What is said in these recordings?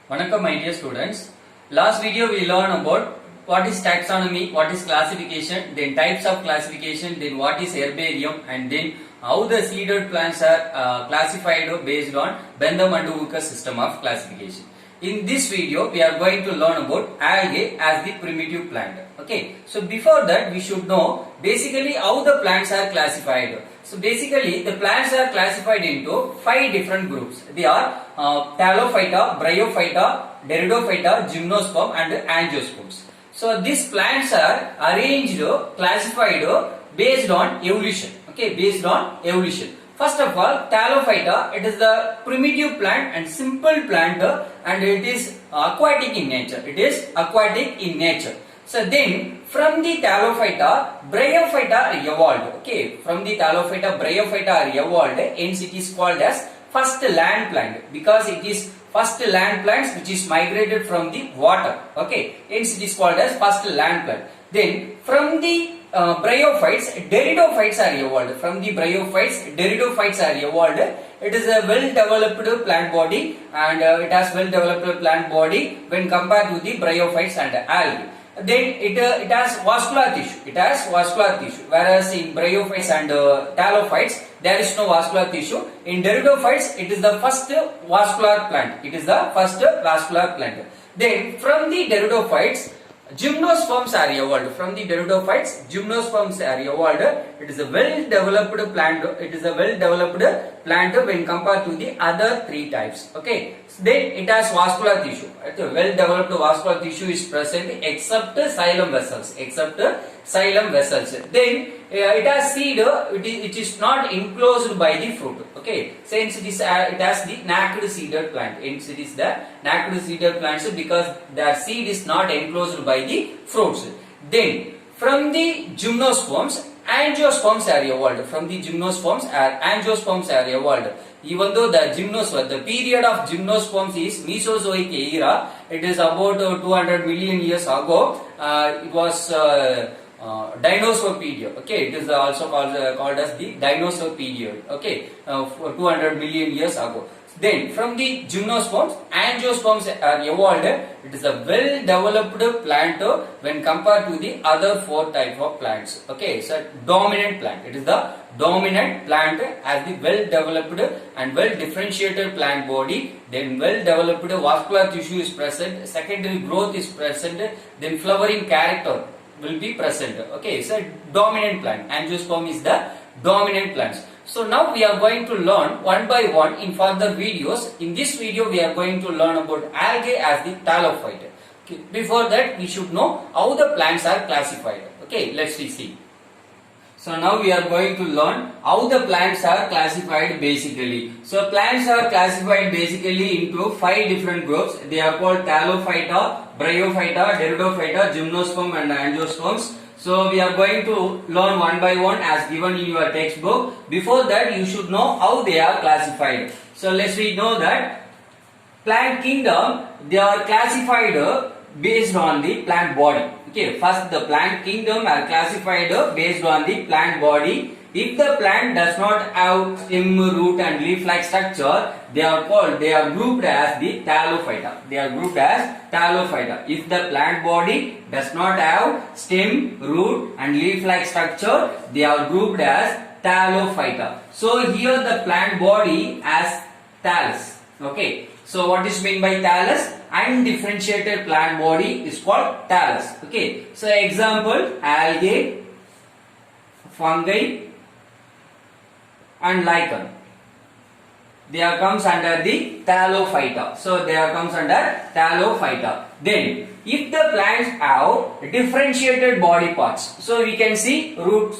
Vanakkam my dear students. Last video we learned about what is taxonomy, what is classification, then types of classification, then what is herbarium, and then how the seeded plants are classified based on Bentham and Hooker system of classification. In this video we are going to learn about algae as the primitive plant. Okay, so before that we should know basically how the plants are classified. So basically the plants are classified into 5 different groups. They are Thallophyta, Bryophyta, Pteridophyta, Gymnosperm and Angiosperms. So these plants are arranged, classified based on evolution. Okay, based on evolution. First of all, Thallophyta, it is the primitive plant and simple plant and it is aquatic in nature. It is aquatic in nature. So then from the Thallophyta, Bryophyta are evolved. Okay, from the Thallophyta, Bryophyta are evolved. Hence it is called as first land plant because it is first land plants which is migrated from the water. Okay, hence it is called as first land plant. Then from the bryophytes, pteridophytes are evolved. From the bryophytes, pteridophytes are evolved. It is a well-developed plant body and it has well-developed plant body when compared to the bryophytes and algae. Then it has vascular tissue. It has vascular tissue. Whereas in bryophytes and thallophytes, there is no vascular tissue. In pteridophytes, it is the first vascular plant. It is the first vascular plant. Then from the pteridophytes, Gymnosperms are evolved. From the pteridophytes, Gymnosperms are evolved. It is a well-developed plant. It is a well-developed plant when compared to the other 3 types. Okay. Then it has vascular tissue. Well-developed vascular tissue is present except xylem vessels. Except xylem vessels. Then it has seed. It is not enclosed by the fruit. Okay. Since it has the naked seeded plant. Hence it is the naked seeded plants because their seed is not enclosed by the fruits. Then from the gymnosperms, angiosperms are evolved. From the gymnosperms, angiosperms are evolved. Even though the period of gymnosperms is Mesozoic era, it is about 200 million years ago. It was dinosaur period. Okay, it is also called as the dinosaur period. Okay, 200 million years ago. Then from the gymnosperms, angiosperms are evolved. It is a well-developed plant when compared to the other 4 types of plants. Okay, so dominant plant. It is the dominant plant as the well-developed and well-differentiated plant body. Then well-developed vascular tissue is present. Secondary growth is present. Then flowering character will be present. Okay, so dominant plant. Angiosperm is the dominant plants. So now we are going to learn one by one in further videos. In this video we are going to learn about algae as the thallophyte. Okay. Before that we should know how the plants are classified. Okay, let's see. So now we are going to learn how the plants are classified basically. So plants are classified basically into 5 different groups. They are called Thallophyta, Bryophyta, Pteridophyta, Gymnosperm and Angiosperms. So we are going to learn one by one as given in your textbook. Before that you should know how they are classified. So let's know that plant kingdom, they are classified based on the plant body. Okay, first the plant kingdom are classified based on the plant body. If the plant does not have stem, root and leaf-like structure, they are grouped as the Thallophyta. They are grouped as Thallophyta. If the plant body does not have stem, root and leaf-like structure, they are grouped as Thallophyta. So here the plant body as thallus. Okay. So what is meant by thallus? Undifferentiated plant body is called thallus. Okay. So example, algae, fungi and lichen. They are comes under the Thallophyta. So they are comes under Thallophyta. Then if the plants have differentiated body parts, so we can see root,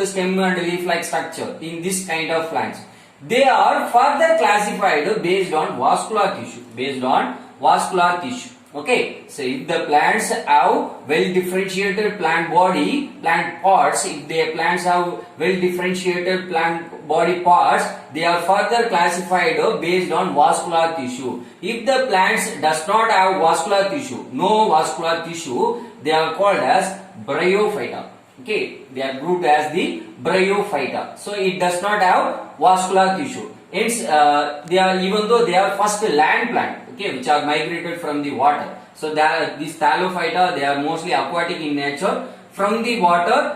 stem and leaf like structure in this kind of plants. They are further classified based on vascular tissue. Based on vascular tissue. Okay, so if the plants have well differentiated plant body, plant parts, if the plants have well differentiated plant body parts, they are further classified based on vascular tissue. If the plants does not have vascular tissue, no vascular tissue, they are called as Bryophyta. Okay, they are grouped as the Bryophyta. So it does not have vascular tissue. Hence, they are, even though they are first land plant. okay, which are migrated from the water. So these Thallophyta, they are mostly aquatic in nature. From the water,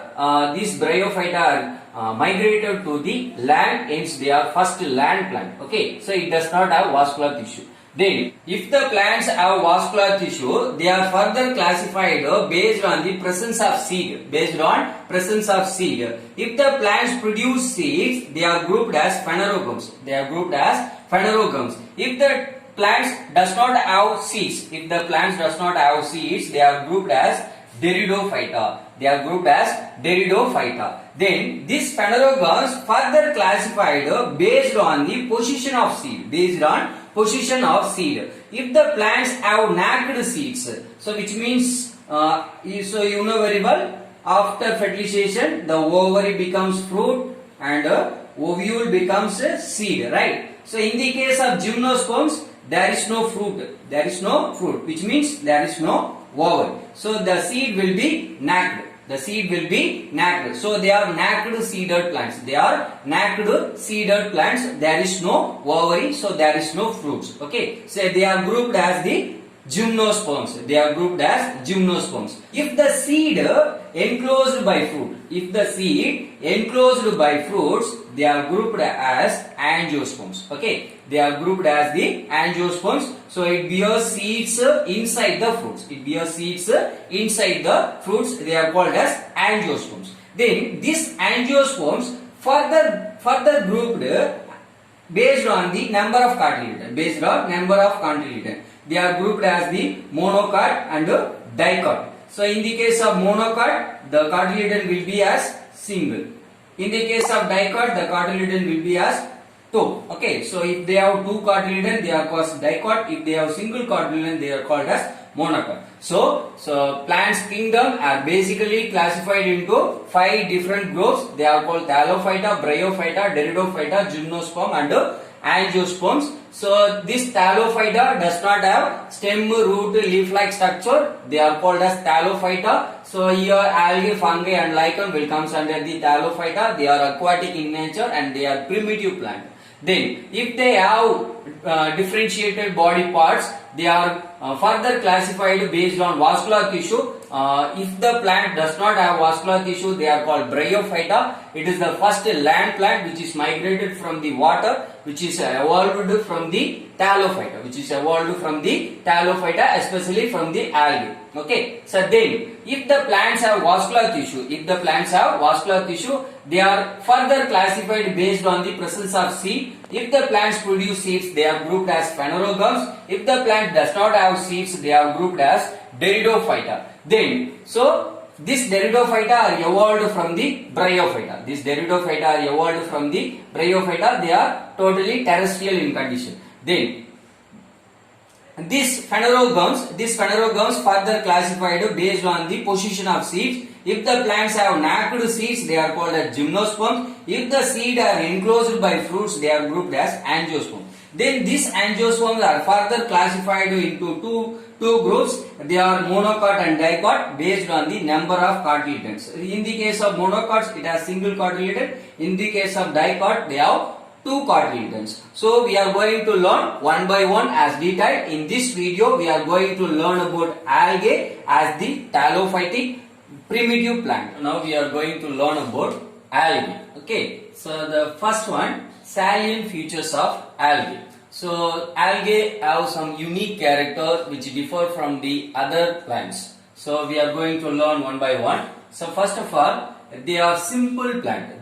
these Bryophyta are migrated to the land, hence they are first land plant. Okay, so it does not have vascular tissue. Then, if the plants have vascular tissue, they are further classified based on the presence of seed. Based on presence of seed. If the plants produce seeds, they are grouped as phanerogames. They are grouped as phanerogames. If the plants does not have seeds, if the plants does not have seeds, they are grouped as Pteridophyta. They are grouped as Pteridophyta. Then these phanerogames further classified based on the position of seed. Based on position of seed. If the plants have nacked seeds, so which means so you know very well, after fertilization the ovary becomes fruit and ovule becomes a seed, right? So in the case of gymnosperms, there is no fruit. There is no fruit, which means there is no ovary. So the seed will be nacked. The seed will be nacked. So they are nacked seeded plants. They are nacked seeded plants. There is no ovary, so there is no fruits. Okay. So they are grouped as the gymnosperms. They are grouped as gymnosperms. If the seed enclosed by fruit, if the seed enclosed by fruits, they are grouped as angiosperms. Okay, they are grouped as the angiosperms. So it bears seeds inside the fruits. It bears seeds inside the fruits. They are called as angiosperms. Then these angiosperms further grouped based on the number of cotyledon. Based on number of cotyledon. They are grouped as the monocot and dicot. So in the case of monocot, the cotyledon will be as single. In the case of dicot, the cotyledon will be as two. Okay, so if they have two cotyledon, they are called dicot. If they have single cotyledon, they are called as monocot. So plants kingdom are basically classified into 5 different groups. They are called Thallophyta, Bryophyta, Pteridophyta, Gymnosperm and angiosperms. So this Thallophyta does not have stem, root, leaf-like structure. They are called as Thallophyta. So here algae, fungi and lichen will comes under the Thallophyta. They are aquatic in nature and they are primitive plant. Then if they have differentiated body parts, they are further classified based on vascular tissue. If the plant does not have vascular tissue, they are called Bryophyta. It is the first land plant which is migrated from the water, which is evolved from the Thallophyta, especially from the algae. Okay, so then if the plants have vascular tissue, they are further classified based on the presence of seed. If the plants produce seeds, they are grouped as phanerogames. If the plant does not have seeds, they are grouped as Pteridophyta. Then, so these Pteridophyta are evolved from the Bryophyta. They are totally terrestrial in condition. Then these phanerogames further classified based on the position of seeds. If the plants have nacked seeds, they are called as gymnosperms. If the seed are enclosed by fruits, they are grouped as angiosperms. Then these angiosperms are further classified into two groups. They are monocot and dicot based on the number of cotyledons. In the case of monocots, it has single cotyledon. In the case of dicot, they have two cotyledons. So we are going to learn one by one as detailed. In this video, we are going to learn about algae as the thallophytic primitive plant. Now we are going to learn about algae. Okay, so the first one, salient features of algae. So algae have some unique character which differ from the other plants. So we are going to learn one by one. So first of all, they are simple plant.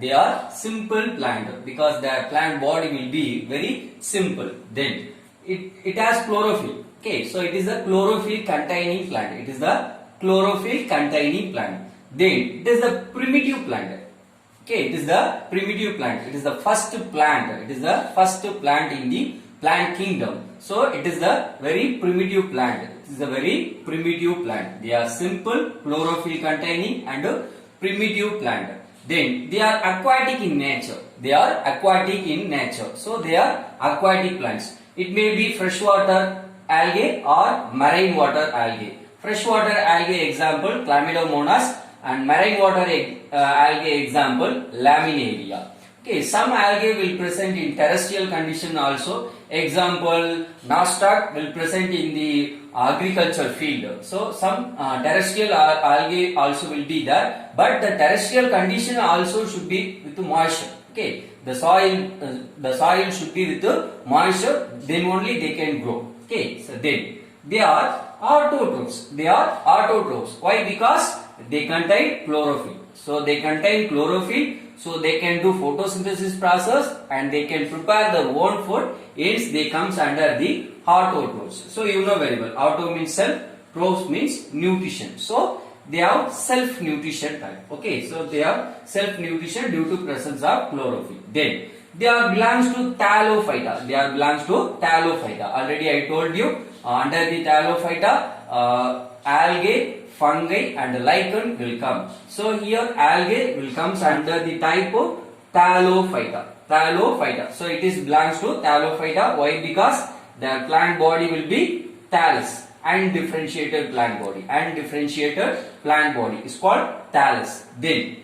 Because their plant body will be very simple. Then it has chlorophyll. Okay, so it is a chlorophyll containing plant. Then it is the primitive plant. Okay, it is the primitive plant. It is the first plant. In the plant kingdom. So it is the very primitive plant. They are simple, chlorophyll containing and primitive plant. Then they are aquatic in nature. So they are aquatic plants. It may be freshwater algae or marine water algae. Freshwater algae example Chlamydomonas and marine water algae example Laminaria. Okay, some algae will present in terrestrial condition also. Example, nostoc will present in the agricultural field. So some terrestrial algae also will be there, but the terrestrial condition also should be with moisture. Okay, the soil should be with the moisture, then only they can grow. Okay, so then they are autotrophs. They are autotrophs. Why? Because they contain chlorophyll. So they contain chlorophyll, so they can do photosynthesis process and they can prepare their own food. Hence they comes under the autotrophs. So you know very well. Auto means self, troph means nutrition. So they have self nutrition type. Okay, so they have self nutrition due to presence of chlorophyll. Then they are belongs to Thallophyta. They are belongs to Thallophyta. Already I told you under the Thallophyta, algae, fungi and lichen will come. So here algae will comes under the type of Thallophyta. Thallophyta. So it is belongs to Thallophyta. Why? Because their plant body will be thallus. Undifferentiated plant body. Undifferentiated plant body is called thallus. Then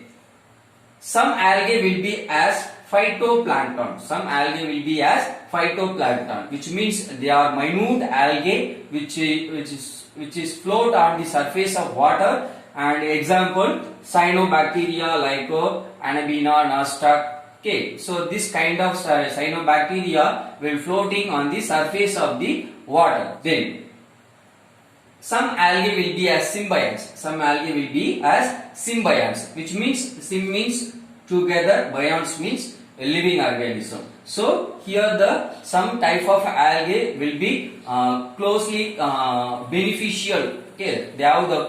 some algae will be as phytoplankton. Some algae will be as phytoplankton, which means they are minute algae which is float on the surface of water. And example, cyanobacteria like Anabaena, nostoc. Okay, so this kind of cyanobacteria will floating on the surface of the water. Then some algae will be as symbionts. Some algae will be as symbionts, which means sym means together, bionts means a living organism. So here the some type of algae will be closely beneficial. Okay, they have the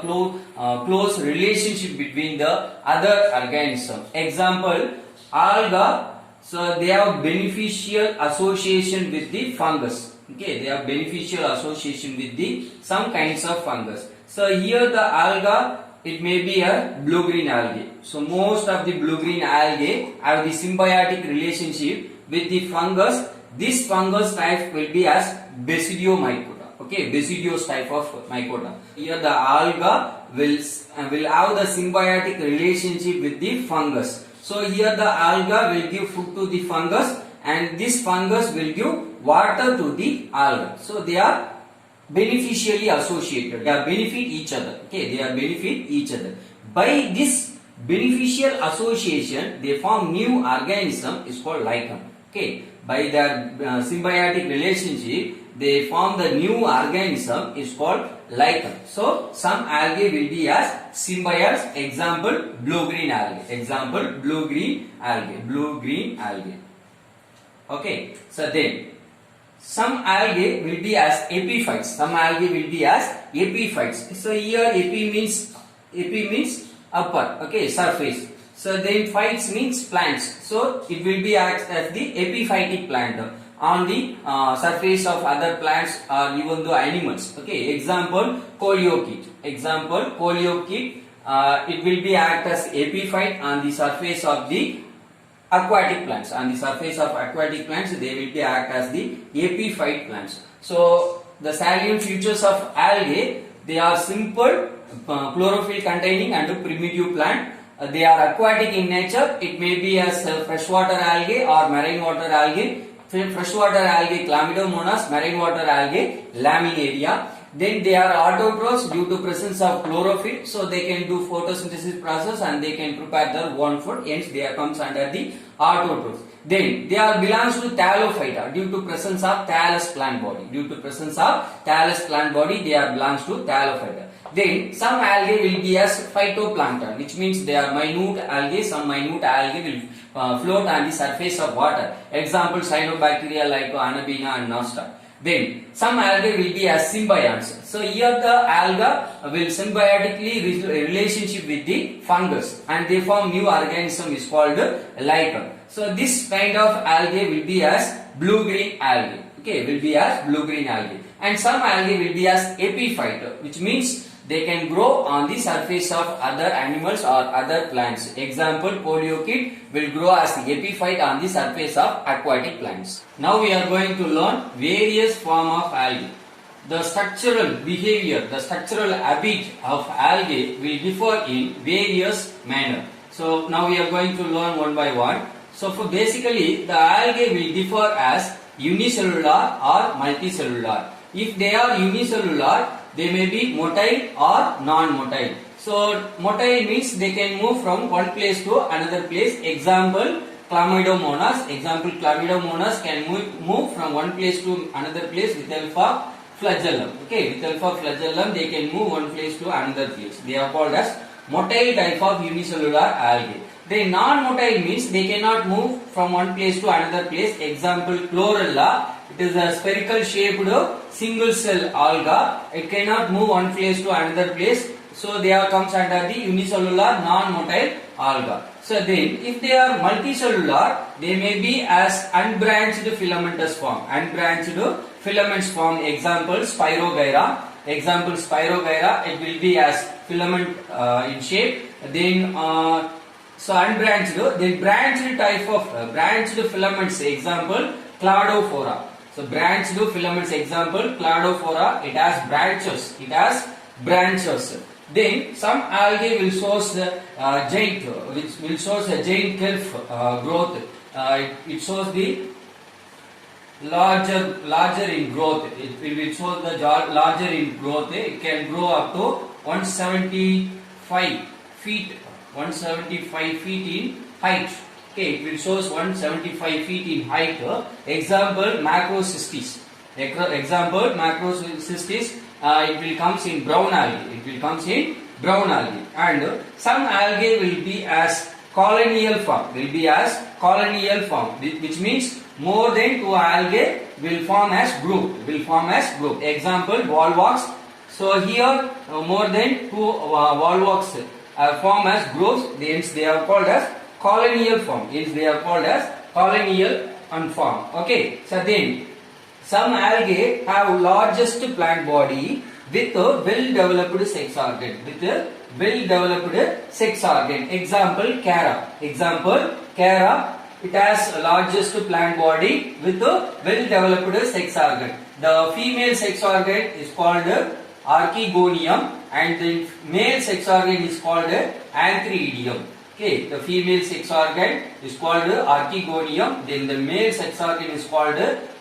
close relationship between the other organism. Example, alga. So they have beneficial association with the fungus. Okay, they have beneficial association with the some kinds of fungus. So here the alga, it may be a blue-green algae. So most of the blue-green algae have the symbiotic relationship with the fungus. This fungus type will be as Basidiomycota. Okay, Basidios type of mycota. Here the alga will have the symbiotic relationship with the fungus. So here the alga will give food to the fungus and this fungus will give water to the alga. So they are beneficially associated. They are benefit each other. Okay, they are benefit each other. By this beneficial association, they form new organism is called lichen. Okay, by their symbiotic relationship, they form the new organism is called lichen. So some algae will be as symbionts. Example, blue-green algae. Example, blue-green algae. Blue-green algae. Okay, so then some algae will be as epiphytes. Some algae will be as epiphytes. So here epi means upper. Okay, surface. So then phytes means plants. So it will be act as the epiphytic plant on the surface of other plants or even the animals. Okay, example, coleochaete. Example, coleochaete. It will be act as epiphyte on the surface of the aquatic plants. On the surface of aquatic plants, they will be act as the epiphyte plants. So the salient features of algae, they are simple, chlorophyll containing and primitive plant. They are aquatic in nature. It may be as freshwater algae or marine water algae. Freshwater algae Chlamydomonas, marine water algae Laminaria. Then they are autotrophs due to presence of chlorophyll, so they can do photosynthesis process and they can prepare their own food. Hence they comes under the autotrophs. Then they are belongs to Thallophyta due to presence of thallus plant body. Due to presence of thallus plant body, they are belongs to Thallophyta. Then some algae will be as phytoplankton, which means they are minute algae. Some minute algae will float on the surface of water. Example, cyanobacteria like Anabaena and nostoc. Then some algae will be as symbionts. So here the alga will symbiotically relationship with the fungus and they form new organism is called lichen. So this kind of algae will be as blue-green algae. Okay, will be as blue-green algae. And some algae will be as epiphyte, which means they can grow on the surface of other animals or other plants. Example, coleochaete will grow as the epiphyte on the surface of aquatic plants. Now we are going to learn various form of algae. The structural behavior, the structural habit of algae will differ in various manner. So now we are going to learn one by one. So for basically the algae will differ as unicellular or multicellular. If they are unicellular, they may be motile or non-motile. So motile means they can move from one place to another place. Example Chlamydomonas. Example Chlamydomonas can move from one place to another place with help of flagellum. Okay, with help of flagellum they can move one place to another place. They are called as motile type of unicellular algae. Then non-motile means they cannot move from one place to another place. Example Chlorella. It is a spherical shaped single cell alga. It cannot move one place to another place. So they are comes under the unicellular non-motile alga. So then if they are multicellular, they may be as unbranched filamentous form. Unbranched filaments form. Example Spirogyra. Example Spirogyra. It will be as filament in shape. Then so unbranched, then branched type of branched filaments. Example Cladophora. So branched filaments. Example Cladophora. It has branches. It has branches. Then some algae will shows giant, which will shows a giant kelp growth. It shows the larger in growth. It will show the larger in growth. It can grow up to 175 feet. 175 feet in height. Okay, it will shows 175 feet in height. Example Macrocystis. Example Macrocystis. It will comes in brown algae. It will comes in brown algae. And some algae will be as colonial form. Will be as colonial form, which means more than two algae will form as group. Will form as group. Example Volvox. So here more than two Volvox form as groups. Hence they are called as colonial form. Hence they are called as colonial form. Okay. So then some algae have largest plant body with a well-developed sex organ. With a well-developed sex organ. Example Chara. Example Chara. It has largest plant body with a well-developed sex organ. The female sex organ is called Archegonium and the male sex organ is called Antheridium. Okay, the female sex organ is called Archegonium. Then the male sex organ is called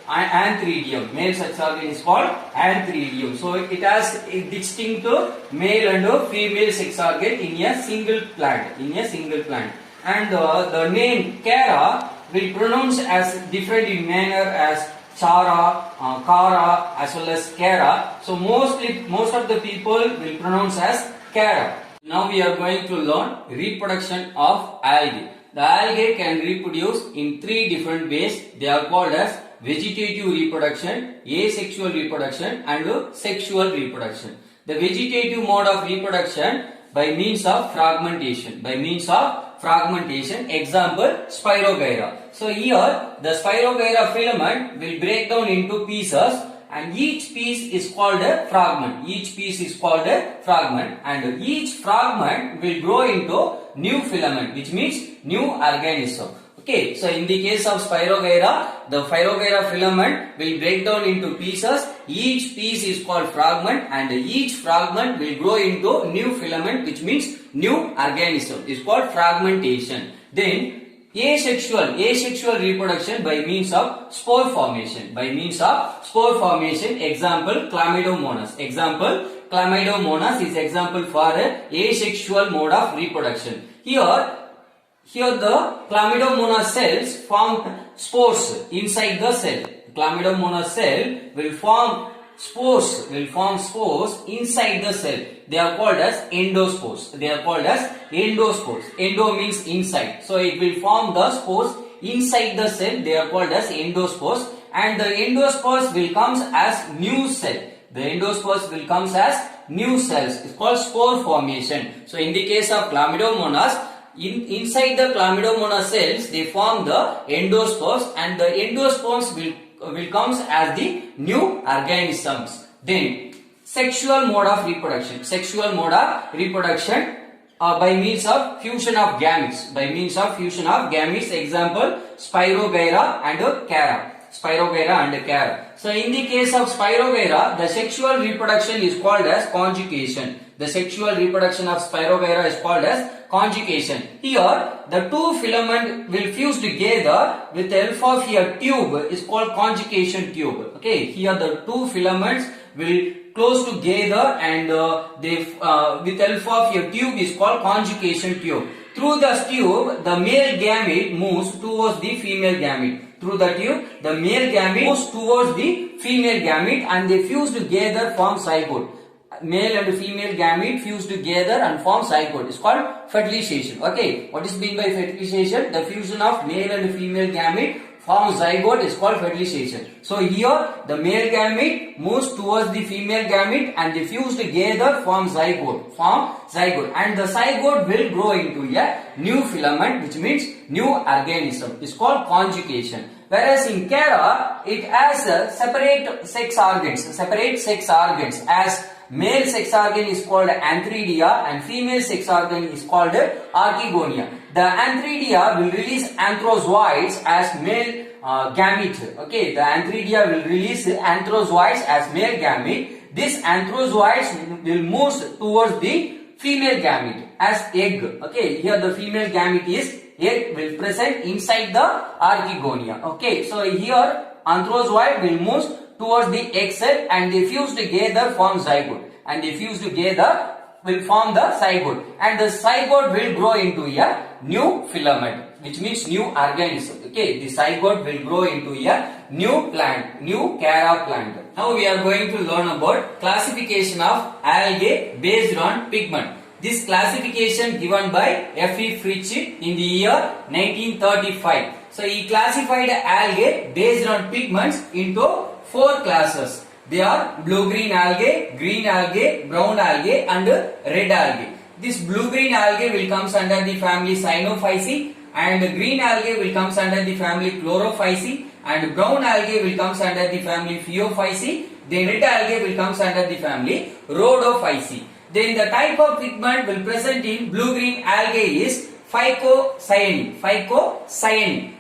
Antheridium. Male sex organ is called Antheridium. So it has a distinct male and female sex organ in a single plant. In a single plant. And the name Chara will pronounce as different in manner as Chara, Kara as well as Chara. So most of the people will pronounce as Chara. Now we are going to learn reproduction of algae. The algae can reproduce in three different ways. They are called as vegetative reproduction, asexual reproduction and sexual reproduction. The vegetative mode of reproduction by means of fragmentation. By means of fragmentation. Example Spirogyra. So here the Spirogyra filament will break down into pieces and each piece is called a fragment. Each piece is called a fragment and each fragment will grow into new filament, which means new organism. Okay, so in the case of Spirogyra, the Spirogyra filament will break down into pieces. Each piece is called fragment and each fragment will grow into new filament, which means new organism. Is called fragmentation. Then asexual reproduction by means of spore formation. By means of spore formation. Example Chlamydomonas. Example Chlamydomonas is example for asexual mode of reproduction. Here the Chlamydomonas cells form spores inside the cell. Chlamydomonas cell will form spores inside the cell. They are called as endospores. They are called as endospores. Endo means inside. So it will form the spores inside the cell. They are called as endospores. And the endospores will comes as new cell. The endospores will comes as new cells. It's called spore formation. So in the case of Chlamydomonas, inside the Chlamydomonas cells, they form the endospores and the endospores will comes as the new organisms. Then sexual mode of reproduction. Sexual mode of reproduction by means of fusion of gametes. By means of fusion of gametes. Example Spirogyra and Chara. Spirogyra and Chara. So in the case of Spirogyra, the sexual reproduction is called as conjugation. The sexual reproduction of Spirogyra is called as conjugation. Here, the two filament will fuse together with the help of a tube is called conjugation tube. Okay, here the two filaments will close together and they with help of a tube is called conjugation tube. Through the tube, the male gamete moves towards the female gamete. Through the tube, the male gamete moves towards the female gamete and they fuse together form zygote. Male and female gamete fuse together and form zygote. It's called fertilization. Okay, what is meant by fertilization? The fusion of male and female gamete form zygote is called fertilization. So here the male gamete moves towards the female gamete and they fuse together form zygote. And the zygote will grow into a new filament, which means new organism. It's called conjugation. Whereas in Chara, it has separate sex organs as male sex organ is called antheridia and female sex organ is called archegonia. The antheridia will release anthrozoids as male gamete. Okay, the antheridia will release anthrozoids as male gamete. This anthrozoids will move towards the female gamete as egg. Okay, here the female gamete is egg will present inside the archegonia. Okay, so here anthrozoid will move towards the egg cell and they fuse together form zygote and they fuse together will form the zygote and the zygote will grow into a new filament, which means new organism. Okay, the zygote will grow into a new plant, new Chara plant. Now we are going to learn about classification of algae based on pigment. This classification given by F.E. Fritsch in the year 1935. So he classified algae based on pigments into 4 classes. They are blue-green algae, green algae, brown algae and red algae. This blue-green algae will comes under the family Cyanophyceae and green algae will comes under the family Chlorophyceae and brown algae will comes under the family Phaeophyceae. Then red algae will comes under the family Rhodophyceae. Then the type of pigment will present in blue-green algae is phycocyanin.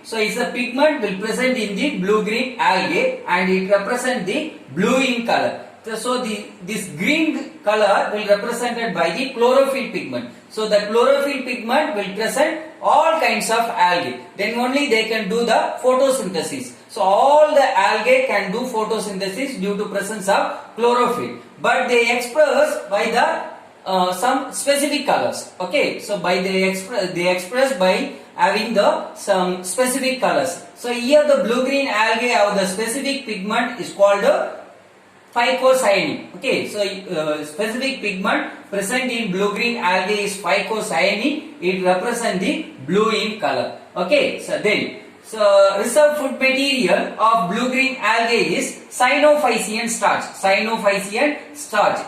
So it's a pigment will present in the blue-green algae and it represents the blue in color. So this green color will represented by the chlorophyll pigment. So the chlorophyll pigment will present all kinds of algae. Then only they can do the photosynthesis. So all the algae can do photosynthesis due to presence of chlorophyll. But they express by the some specific colors. Okay, so by they express by having the some specific colors. So here the blue-green algae have the specific pigment is called phycocyanin. Okay, so specific pigment present in blue-green algae is phycocyanin. It represents the blue in color. Okay, so then reserve food material of blue-green algae is Cyanophycean starch.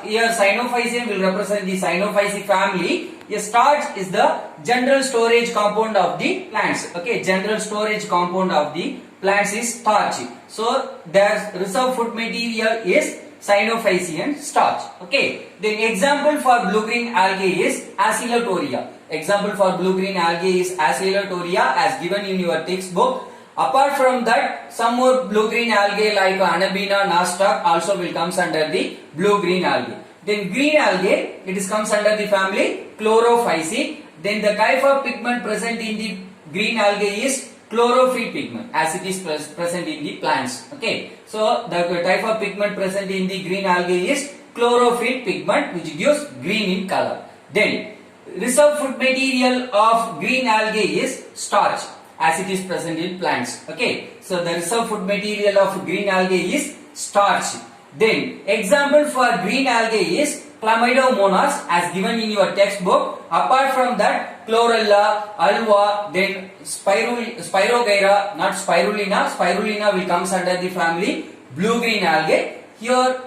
Here Cyanophycean will represent the Cyanophyceae family. A starch is the general storage compound of the plants. Okay, general storage compound of the plants is starch. So their reserve food material is Cyanophycean starch. Okay, then example for blue-green algae is Acylatoria. Example for blue-green algae is Acylatoria as given in your textbook. Apart from that, some more blue-green algae like Anabina, Nostoc also will comes under the blue-green algae. Then green algae, it is comes under the family Chlorophyceae. Then the type of pigment present in the green algae is chlorophyll pigment as it is present in the plants. Okay, so the type of pigment present in the green algae is chlorophyll pigment which gives green in color. Then reserve food material of green algae is starch as it is present in plants. Okay, so the reserve food material of green algae is starch. Then example for green algae is Chlamydomonas as given in your textbook. Apart from that, Chlorella, Alva, then Spirogyra, not Spirulina. Spirulina will comes under the family blue-green algae. Here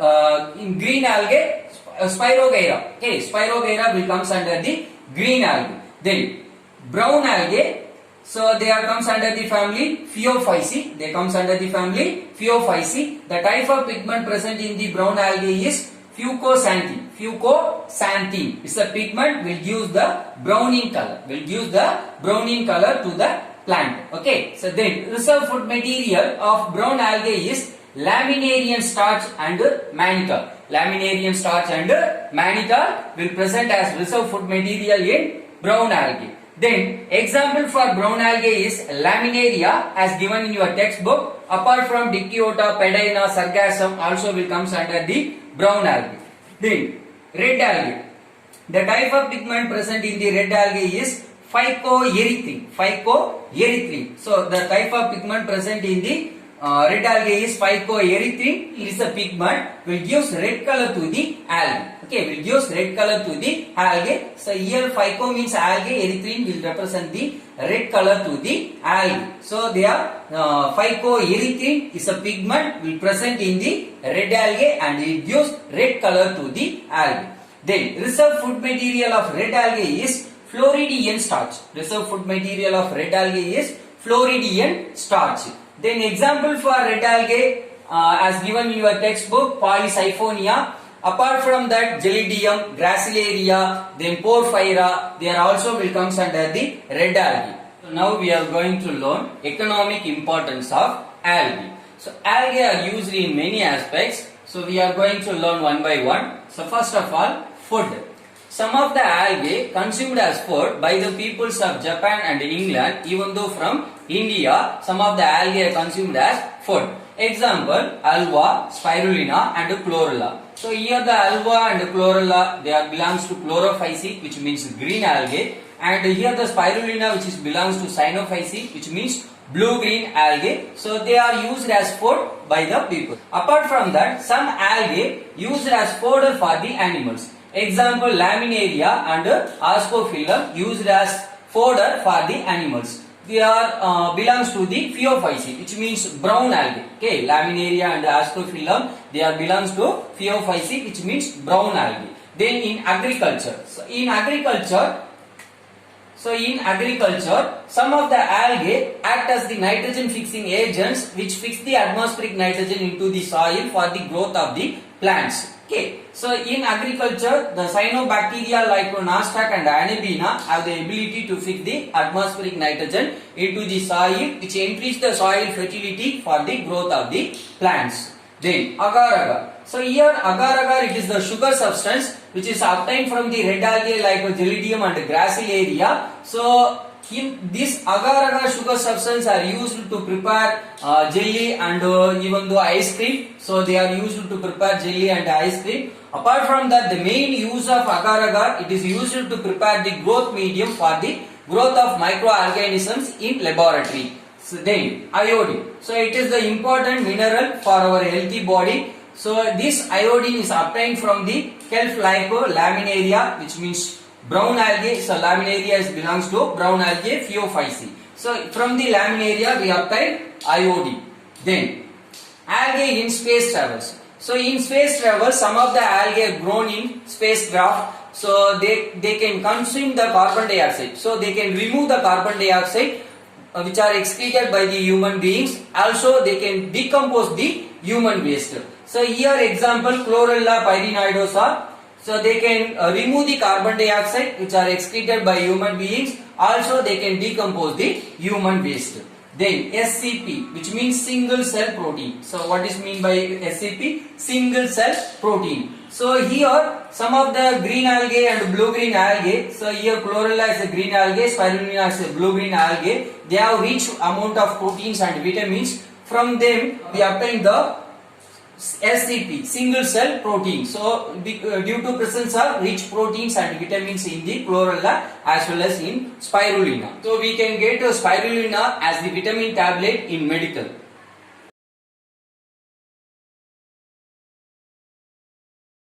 in green algae, Spirogyra. Okay, Spirogyra will comes under the green algae. Then brown algae, so they are comes under the family Phaeophyceae. They comes under the family Phaeophyceae. The type of pigment present in the brown algae is fucoxanthin. Fucoxanthin is a pigment will give the browning color. Will give the browning color to the plant. Okay. So then reserve food material of brown algae is laminarian starch and mannitol. Laminarian starch and mannitol will present as reserve food material in brown algae. Then example for brown algae is laminaria as given in your textbook. Apart from Dictyota, Pedaina, Sargassum also will comes under the brown algae. Then red algae. The type of pigment present in the red algae is phycoerythrin. Phycoerythrin. So the type of pigment present in the red algae is phycoerythrin. It is a pigment will gives red color to the algae. Okay, will gives red color to the algae. So here phyco means algae, erythrin will represent the red color to the algae. So they are phycoerythrin is a pigment will present in the red algae and it gives red color to the algae. Then reserve food material of red algae is Floridian starch. Reserve food material of red algae is Floridian starch. Then example for red algae as given in your textbook, Polysiphonia. Apart from that, Gelidium, Gracilaria, then Porphyra, they are also will comes under the red algae. So now we are going to learn economic importance of algae. So algae are used in many aspects. So we are going to learn one by one. So first of all, food. Some of the algae consumed as food by the peoples of Japan and England, even though from India, some of the algae are consumed as food. Example, alga, spirulina and chlorella. So here the alga and chlorella, they are belongs to chlorophyceae, which means green algae, and here the spirulina, which is belongs to cyanophyceae, which means blue-green algae. So they are used as food by the people. Apart from that, some algae used as fodder for the animals. Example, laminaria and ascophyllum used as fodder for the animals. They are belongs to the Phaeophyceae, which means brown algae. Okay, laminaria and ascophyllum, they are belongs to Phaeophyceae, which means brown algae. Then in agriculture, some of the algae act as the nitrogen fixing agents which fix the atmospheric nitrogen into the soil for the growth of the plants. Okay, so in agriculture, the cyanobacteria like Nostoc and Anabina have the ability to fix the atmospheric nitrogen into the soil, which increase the soil fertility for the growth of the plants. Then agar-agar. So here agar-agar, it is the sugar substance which is obtained from the red algae like Gelidium and Gracilaria. So in this agar-agar sugar substance are used to prepare jelly and even though ice cream. So they are used to prepare jelly and ice cream. Apart from that, the main use of agar-agar, it is used to prepare the growth medium for the growth of microorganisms in laboratory. So then iodine. So it is the important mineral for our healthy body. So this iodine is obtained from the kelp like laminaria, which means brown algae. So laminaria belongs to brown algae, Phaeophyceae. So from the laminaria we obtain iodine. Then algae in space travels. So in space travel, some of the algae are grown in spacecraft. So they can consume the carbon dioxide. So they can remove the carbon dioxide which are excreted by the human beings. Also they can decompose the human waste. So here example, Chlorella pyrenoidosa. So they can remove the carbon dioxide which are excreted by human beings. Also they can decompose the human waste. Then SCP, which means single cell protein. So what is mean by SCP? Single cell protein. So here some of the green algae and blue green algae. So here Chlorella is a green algae, Spirulina is a blue green algae. They have rich amount of proteins and vitamins. From them we obtain the SCP, single cell protein. So due to presence of rich proteins and vitamins in the Chlorella as well as in Spirulina. So we can get Spirulina as the vitamin tablet in medical.